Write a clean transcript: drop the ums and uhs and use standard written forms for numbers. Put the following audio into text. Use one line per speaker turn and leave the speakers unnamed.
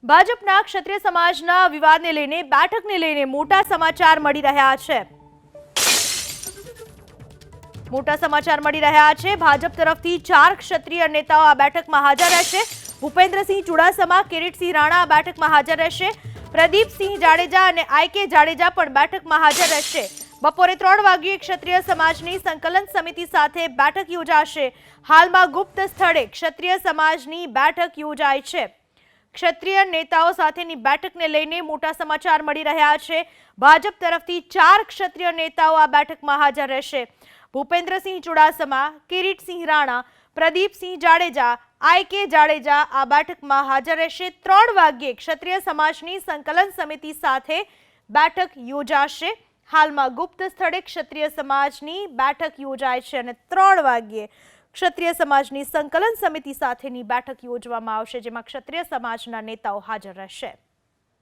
ભાજપના ક્ષત્રિય સમાજના વિવાદને લઈને બેઠકને લઈને મોટા સમાચાર મળી રહ્યા છે। ભાજપ તરફથી 4 ક્ષત્રિય નેતાઓ આ બેઠકમાં હાજર રહેશે। ભૂપેન્દ્રસિંહ ચુડાસમા, કિરીટસિંહ રાણા આ બેઠકમાં હાજર રહેશે। પ્રદીપસિંહ જાડેજા અને આઈ.કે. જાડેજા પણ બેઠકમાં હાજર રહેશે। બપોરે 3 વાગ્યે ક્ષત્રિય સમાજની સંકલન સમિતિ સાથે બેઠક યોજાશે। હાલમાં ગુપ્ત સ્થળે ક્ષત્રિય સમાજની બેઠક યોજાઈ છે। ક્ષત્રિય નેતાઓ સાથેની બેઠકને લઈને મોટા સમાચાર મળી રહ્યા છે। ભાજપ તરફથી 4 ક્ષત્રિય નેતાઓ આ બેઠકમાં હાજર રહેશે। ભૂપેન્દ્રસિંહ ચુડાસમા, કિરીટસિંહ રાણા, પ્રદીપસિંહ જાડેજા, આઈ.કે. જાડેજા આ બેઠકમાં હાજર રહેશે। 3 વાગ્યે ક્ષત્રિય સમાજની સંકલન સમિતિ સાથે બેઠક યોજાશે। હાલમાં ગુપ્ત સ્થળે ક્ષત્રિય સમાજની બેઠક યોજાય છે અને 3 વાગ્યે ક્ષત્રિય સમાજની સંકલન સમિતિ સાથેની બેઠક યોજવામાં આવશે, જેમાં ક્ષત્રિય સમાજના નેતાઓ હાજર રહેશે।